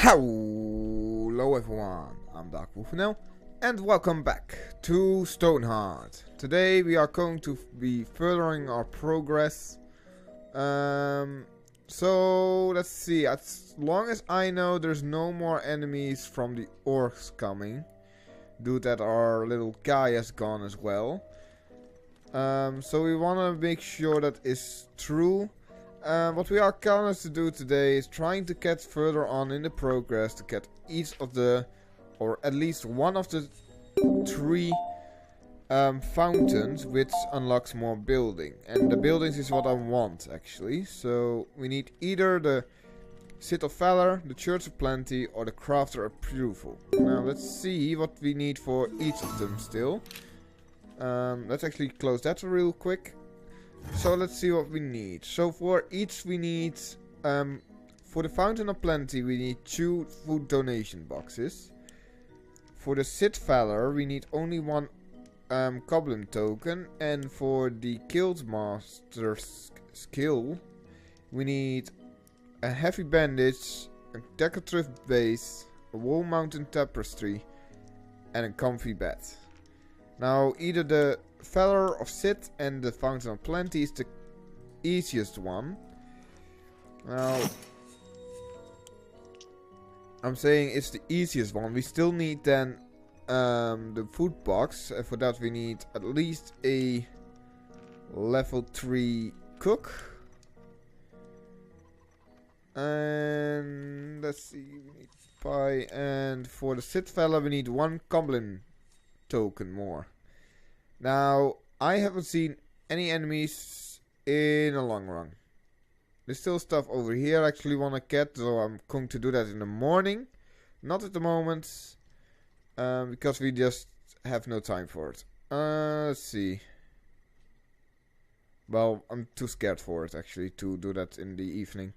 Hello everyone, I'm DarkWolfNL and welcome back to Stonehearth. Today we are going to be furthering our progress. So let's see, as long as I know there's no more enemies from the orcs coming. Due that our little guy has gone as well. So we want to make sure that is true. What we are going to do today is trying to get further on in the progress to get each of the, or at least one of the three fountains, which unlocks more building. And the buildings is what I want actually. So we need either the City of Valor, the Church of Plenty, or the Crafter Approval. Now let's see what we need for each of them still. Let's actually close that real quick. So let's see what we need. So for each we need, for the Fountain of Plenty we need 2 food donation boxes. For the City of Valor we need only 1 Goblin token. And for the Guildmaster's skill we need a heavy bandage, a decorative base, a wall mounted tapestry, and a comfy bed. Now either the Valor of Sith and the Fountain of Plenty is the easiest one. Now I'm saying it's the easiest one. We still need then the food box. For that we need at least a level 3 cook. And let's see, we need pie. And for the Sith Valor we need 1 Goblin token more. Now, I haven't seen any enemies in the long run. There's still stuff over here I actually want to get, so I'm going to do that in the morning. Not at the moment, because we just have no time for it. Let's see. Well, I'm too scared for it actually to do that in the evening.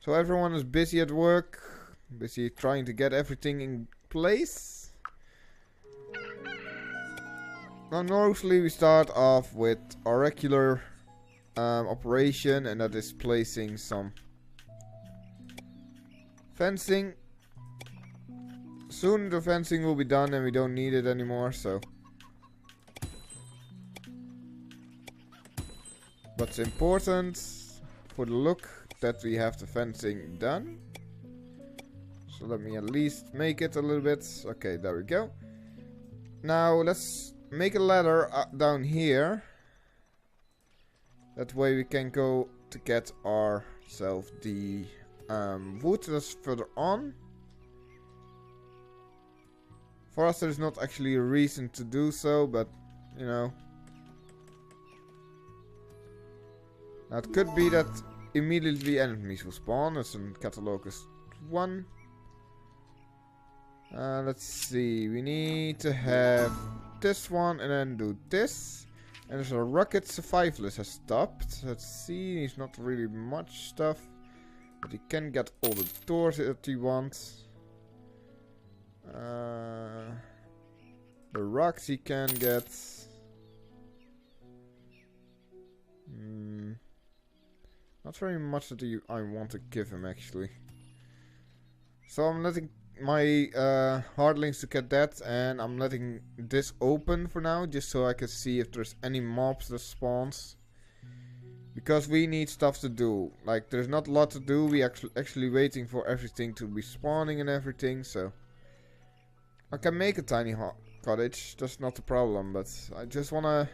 So everyone is busy at work, busy trying to get everything in place. Now normally we start off with our regular operation, and that is placing some fencing. Soon the fencing will be done and we don't need it anymore, so. What's important for the look that we have the fencing done. So let me at least make it a little bit. Okay, there we go. Now let's make a ladder down here. That way we can go to get ourselves the wood that's further on. For us there's not actually a reason to do so, but you know. Now it could be that immediately enemies will spawn. That's in Catalogus 1. Let's see, we need to have this one and then do this. And there's a rocket survivalist has stopped. Let's see, he's not really much stuff, but he can get all the doors that he wants. The rocks he can get. Not very much that I want to give him actually. So I'm letting my hardlings to get that, and I'm letting this open for now just so I can see if there's any mobs that spawns, because we need stuff to do. Like there's not a lot to do. We actually waiting for everything to be spawning and everything. So I can make a tiny cottage, that's not the problem, but I just wanna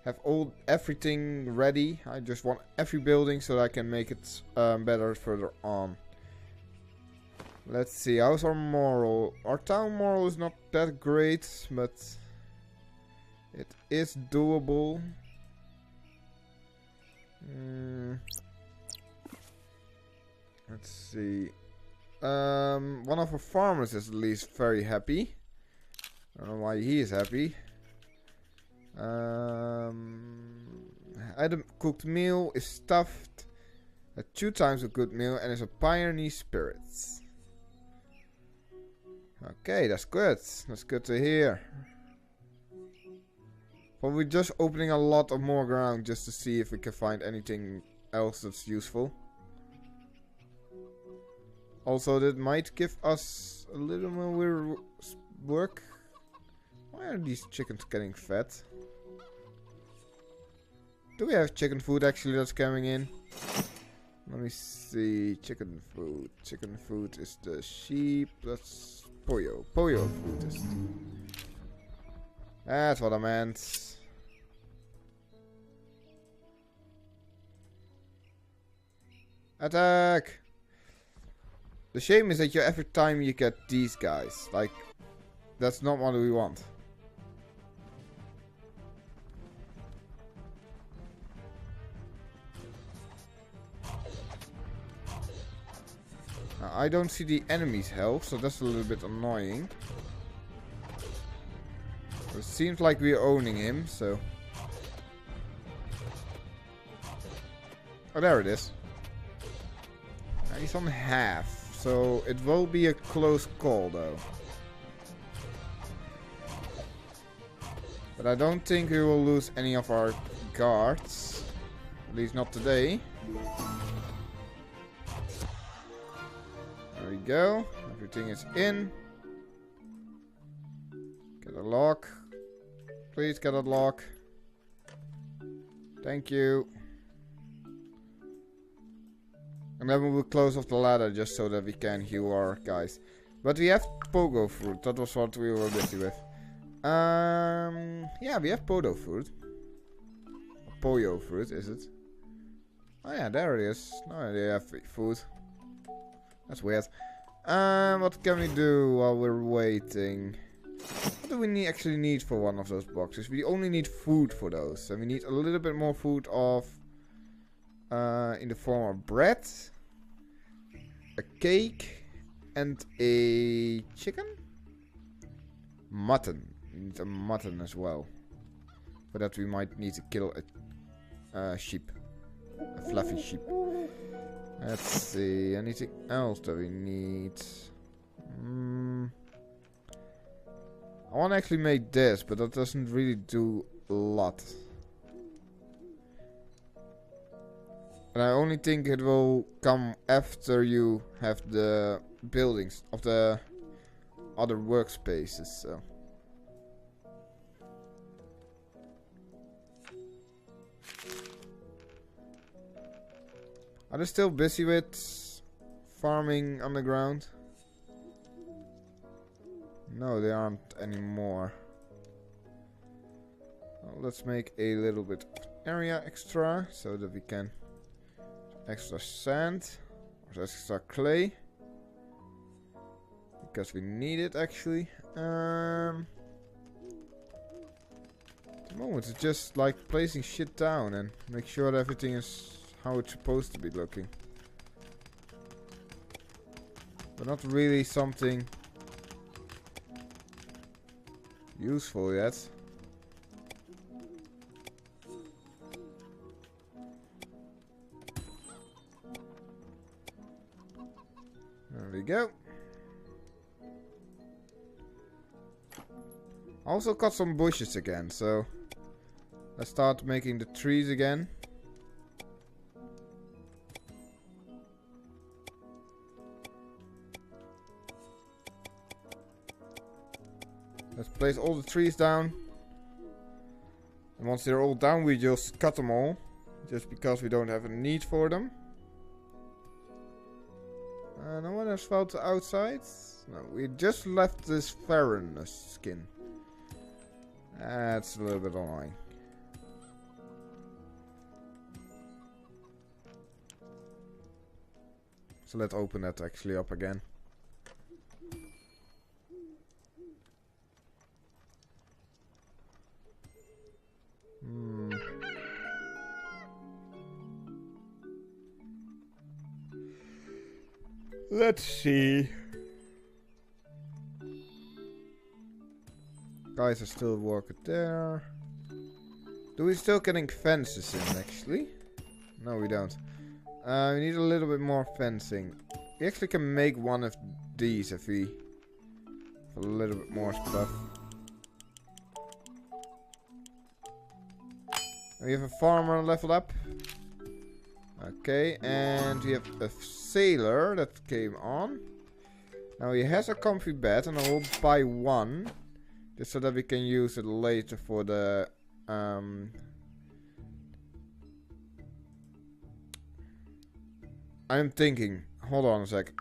have everything ready. I just want every building so that I can make it better further on. Let's see, how's our moral? Our town moral is not that great, but it is doable. Let's see. One of our farmers is at least very happy. I don't know why he is happy. Item cooked meal is stuffed at 2 times a good meal and is a pioneer spirits. Okay, that's good. That's good to hear. But we're just opening a lot of more ground just to see if we can find anything else that's useful. Also, that might give us a little more work. Why are these chickens getting fat? Do we have chicken food actually that's coming in? Let me see. Chicken food. Chicken food is the sheep. That's pollo. Pollo food is. That's what I meant. Attack! The shame is that every time you get these guys, like, that's not what we want. I don't see the enemy's health, so that's a little bit annoying. It seems like we're owning him, so... Oh, there it is. He's on half, so it will be a close call, though. But I don't think we will lose any of our guards. At least not today. There we go. Everything is in. Get a lock. Please get a lock. Thank you. And then we will close off the ladder just so that we can heal our guys. But we have pogo fruit. That was what we were busy with. Yeah, we have pogo fruit. Poyo fruit, is it? Oh yeah, there it is. No, they have food. That's weird. What can we do while we're waiting? What do we actually need for one of those boxes? We only need food for those. And we need a little bit more food of... in the form of bread, a cake, and a chicken? Mutton. We need a mutton as well. For that we might need to kill a sheep. A fluffy sheep. Let's see, anything else that we need? I want to actually make this, but that doesn't really do a lot. And I only think it will come after you have the buildings of the other workspaces, so. Are they still busy with farming underground? No, they aren't anymore. Well, let's make a little bit of area extra so that we can extra sand or extra clay because we need it actually. At the moment it's just like placing shit down and make sure that everything is how it's supposed to be looking, but not really something useful yet. There we go. Also cut some bushes again, so let's start making the trees again. Let's place all the trees down. And once they're all down, we just cut them all. Just because we don't have a need for them. No one has found the outside. No, we just left this Farron skin. That's a little bit annoying. So let's open that actually up again. Let's see. Guys are still working there. Do we still getting fences in actually? No, we don't. We need a little bit more fencing. We actually can make one of these if we have a little bit more stuff. We have a farmer leveled up. Okay, and we have a sailor that came on. Now he has a comfy bed, and I will buy one. Just so that we can use it later for the... I'm thinking. Hold on a sec.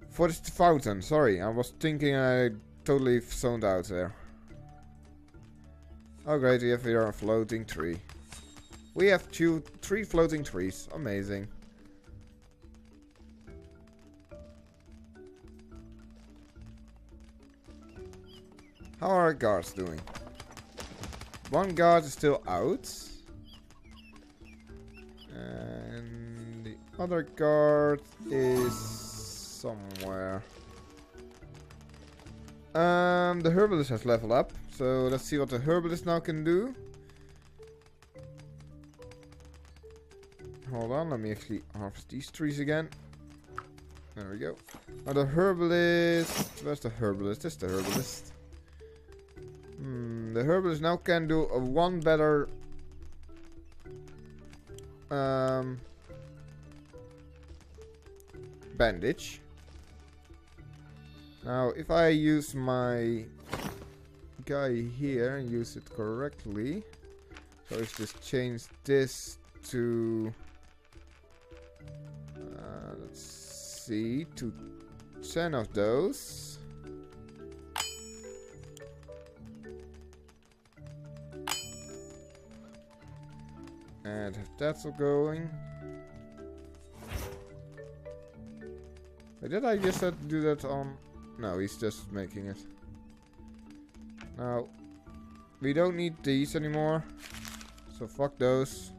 For the fountain, sorry. I was thinking I totally zoned out there. Oh great, we have here a floating tree. We have 3 floating trees. Amazing. How are our guards doing? One guard is still out. And the other guard is somewhere. The herbalist has leveled up. So let's see what the herbalist now can do. Hold on, let me actually harvest these trees again. There we go. Now the herbalist... Where's the herbalist? This is the herbalist. The herbalist now can do a 1 better... bandage. Now, if I use my guy here and use it correctly... So let's just change this to... let's see, to 10 of those. And have that all going. Wait, did I just do that on... No, he's just making it. Now, we don't need these anymore. So fuck those.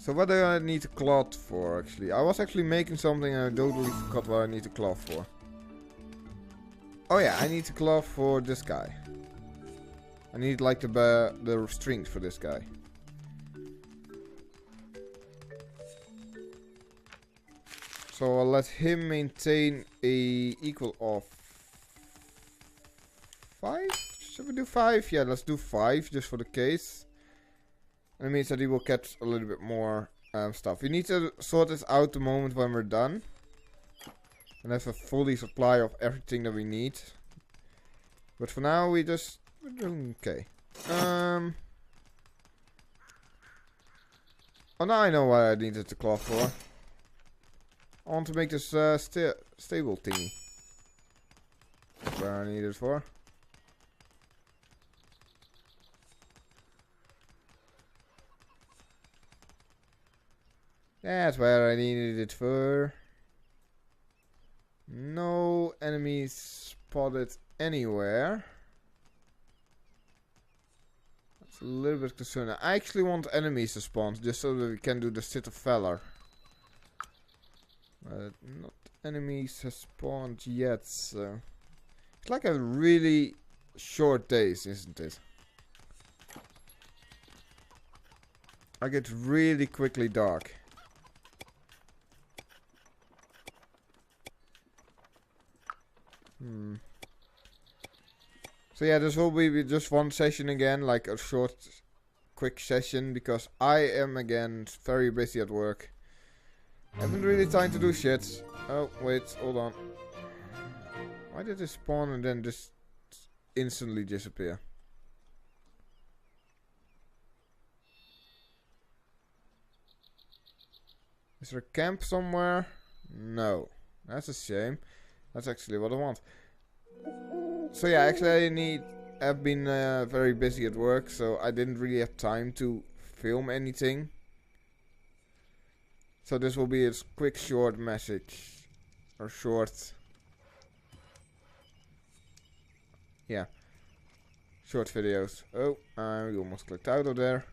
So what do I need a cloth for, actually? I was actually making something and I totally forgot what I need a cloth for. Oh yeah, I need a cloth for this guy. I need like the strings for this guy. So I'll let him maintain a equal of 5? Should we do 5? Yeah, let's do 5 just for the case. And it means that he will get a little bit more stuff. We need to sort this out the moment when we're done. And have a fully supply of everything that we need. But for now we're doing okay. Oh, now I know what I needed the cloth for. I want to make this stable thingy. That's where I need it for. That's where I needed it for. No enemies spotted anywhere. That's a little bit concerning. I actually want enemies to spawn just so that we can do the sit of Valor. But not enemies have spawned yet, so... It's like a really short days, isn't it? I get really quickly dark. So yeah, this will be just one session again, like a short, quick session, because I am again very busy at work. I haven't really time to do shit. Oh, wait, hold on. Why did it spawn and then just instantly disappear? Is there a camp somewhere? No. That's a shame. That's actually what I want. So yeah, actually I've been very busy at work, so I didn't really have time to film anything. So this will be a quick short message. Or short... Yeah. Short videos. Oh, I almost clicked out of there.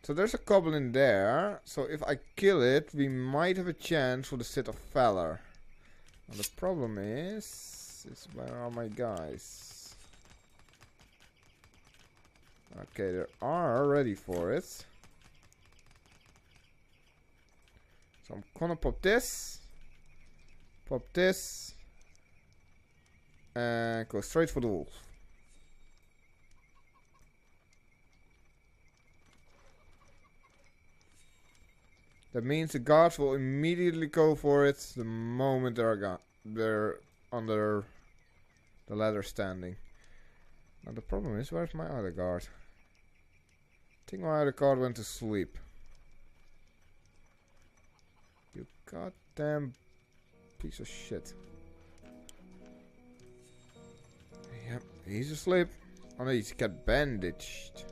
So there's a goblin there. So if I kill it, we might have a chance for the sit of Valor. Now the problem is where are my guys? Okay, they are ready for it. So I'm gonna pop this. Pop this. And go straight for the wolf. That means the guards will immediately go for it the moment they're under the ladder standing. Now the problem is, where's my other guard? I think my other guard went to sleep. You goddamn piece of shit. Yep, he's asleep. Oh no, he's got bandaged.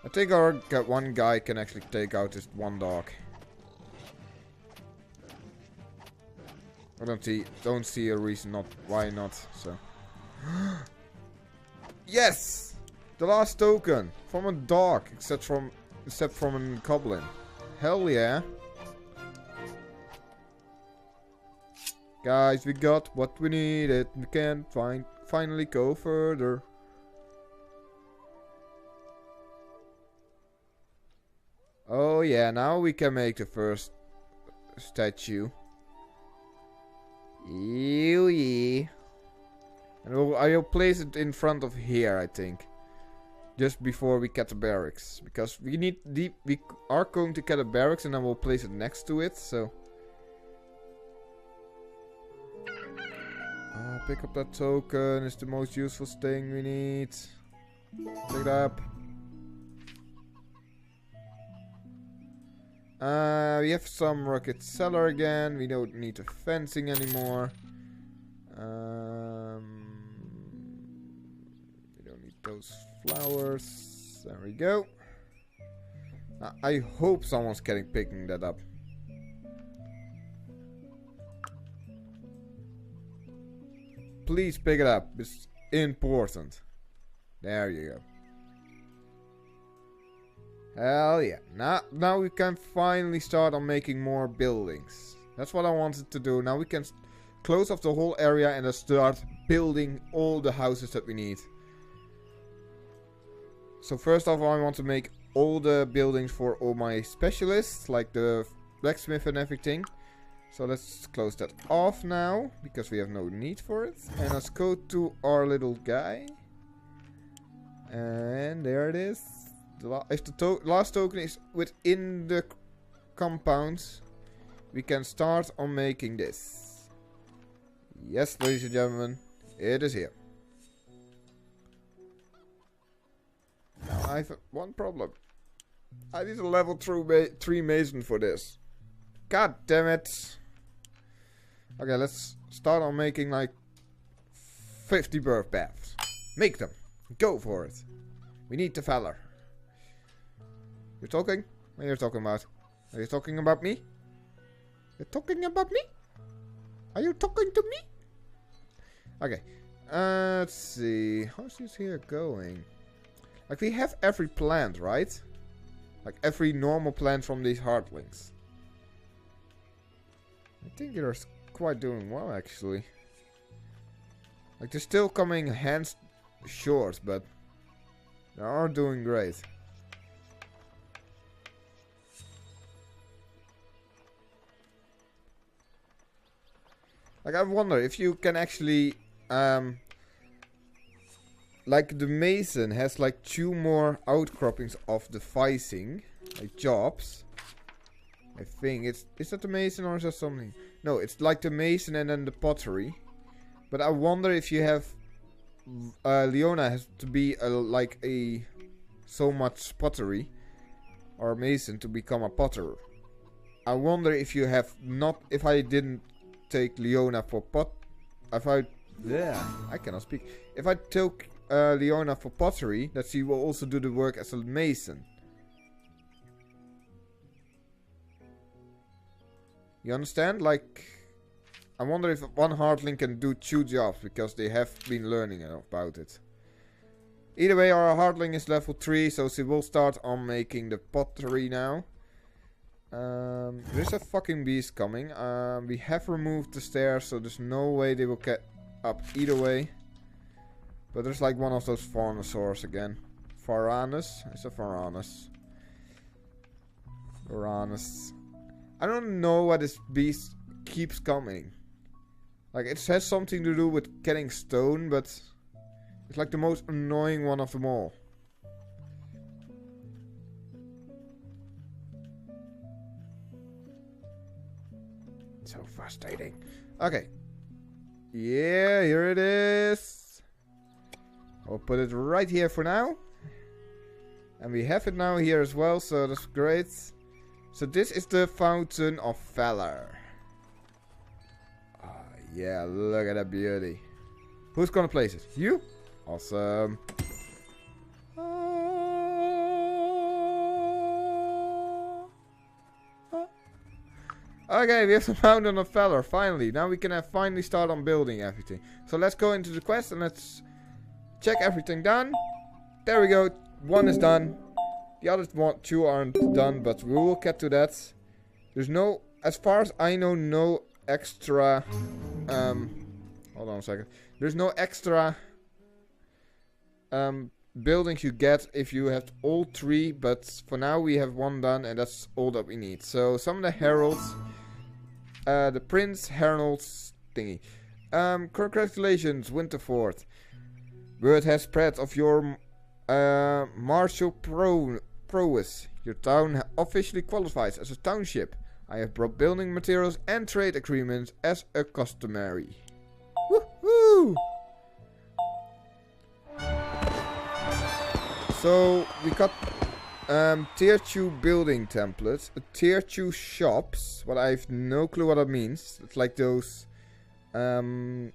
I think our one guy can actually take out this one dog. I don't see a reason not why not. So yes, the last token from a dog, except from a goblin. Hell yeah, guys, we got what we needed. We can finally go further. Oh yeah, now we can make the first statue. Ew, yeah. And I'll place it in front of here, I think. Just before we get the barracks. Because we are going to get a barracks and then we'll place it next to it, so. Pick up that token, it's the most useful thing we need. Pick it up. We have some rocket cellar again. We don't need the fencing anymore. We don't need those flowers. There we go. I hope someone's picking that up. Please pick it up. It's important. There you go. Hell yeah. Now we can finally start on making more buildings. That's what I wanted to do. Now we can close off the whole area and just start building all the houses that we need. So first off, I want to make all the buildings for all my specialists, like the blacksmith and everything. So let's close that off now, because we have no need for it. And let's go to our little guy. And there it is. If the last token is within the compound, we can start on making this. Yes, ladies and gentlemen, it is here. Now I have one problem. I need a level 3 mason for this. God damn it. Okay, let's start on making like 50 birth baths. Make them. Go for it. We need the Valor. You're talking? What are you talking about? Are you talking about me? You're talking about me? Are you talking to me? Okay. Let's see. How's this here going? Like, we have every plant, right? Like, every normal plant from these hardlings. I think they're quite doing well, actually. Like, they're still coming hands short, but they are doing great. Like, I wonder if you can actually, like the mason has like 2 more outcroppings of the facing, like jobs. I think is that the mason or is that something? No, it's like the mason and then the pottery. But I wonder if you have, Leona has to be like a so much pottery or mason to become a potter. I wonder if you have not, if I didn't take Leona for I cannot speak. If I took Leona for pottery, that she will also do the work as a mason. You understand? Like, I wonder if one hardling can do 2 jobs, because they have been learning about it. Either way, our hardling is level 3, so she will start on making the pottery now. There's a fucking beast coming. We have removed the stairs, so there's no way they will get up either way. But there's like one of those Farnosaurs again. Varanus? It's a Varanus. Varanus. I don't know why this beast keeps coming. Like, it has something to do with getting stone, but it's like the most annoying one of them all. So frustrating. Okay. Yeah, here it is. I'll put it right here for now. And we have it now here as well, so that's great. So this is the Fountain of Valor. Yeah, look at that beauty. Who's gonna place it? You? Awesome. Okay, we have the Fountain of Valor, finally. Now we can finally start on building everything. So let's go into the quest and let's check everything done. There we go. One is done. The other two aren't done, but we will get to that. There's no, as far as I know, no extra... hold on a second. There's no extra buildings you get if you have all three, but for now we have one done and that's all that we need. So some of the heralds, the prince heralds thingy. Congratulations, Winterford. Word has spread of your martial prowess. Your town officially qualifies as a township. I have brought building materials and trade agreements as a customary. Woohoo! So we got tier 2 building templates, a tier 2 shops, but I have no clue what that means. It's like those, yeah,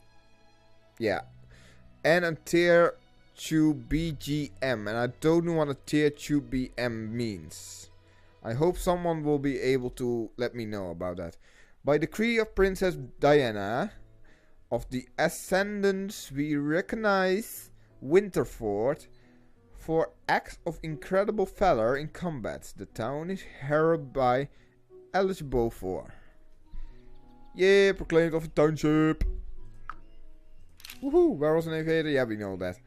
and a tier 2 BGM, and I don't know what a tier 2 BM means. I hope someone will be able to let me know about that. By decree of Princess Diana of the Ascendants, we recognize Winterford for acts of incredible valor in combat. The town is hereby eligible for. Yeah, proclaimed of a township. Woohoo, where was an invader? Yeah, we know that.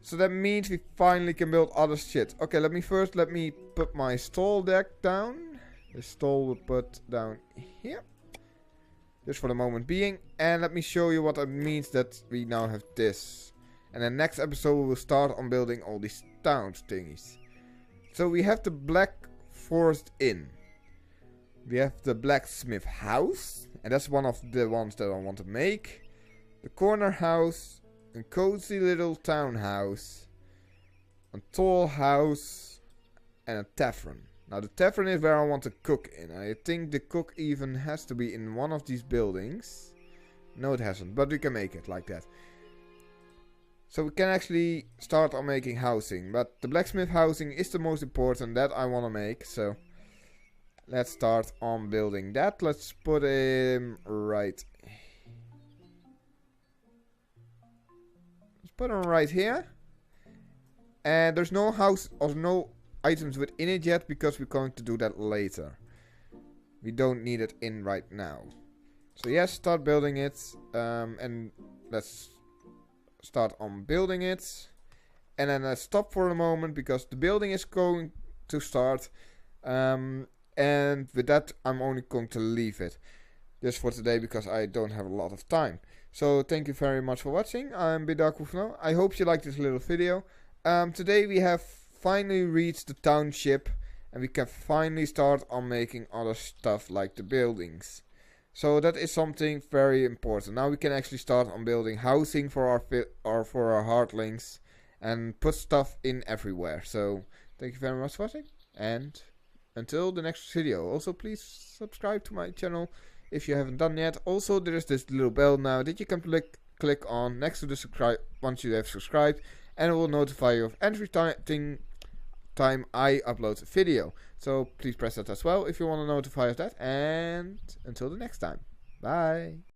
So that means we finally can build other shit. Okay, let me put my stall deck down. The stall will put down here. Just for the moment being. And let me show you what it means that we now have this. And the next episode we will start on building all these towns thingies. So we have the Black Forest Inn. We have the blacksmith house. And that's one of the ones that I want to make. The corner house. A cozy little townhouse, a tall house, and a tavern. Now the tavern is where I want to cook in. I think the cook even has to be in one of these buildings. No, it hasn't, but we can make it like that. So we can actually start on making housing, but the blacksmith housing is the most important that I want to make. So let's start on building that. Let's put him right. Put them right here. And there's no house or no items within it yet because we're going to do that later. We don't need it in right now. So yes, start building it. And let's start on building it. And then let's stop for a moment because the building is going to start. And with that, I'm only going to leave it. Just for today because I don't have a lot of time. So thank you very much for watching. I'm DarkWolfNL. I hope you liked this little video. Today we have finally reached the township. And we can finally start on making other stuff like the buildings. So that is something very important. Now we can actually start on building housing for our heartlings. And put stuff in everywhere. So thank you very much for watching. And until the next video. Also please subscribe to my channel if you haven't done yet. Also, there is this little bell now that you can click on next to the subscribe once you have subscribed, and it will notify you of every time I upload a video. So please press that as well if you want to notify of that. And until the next time, bye.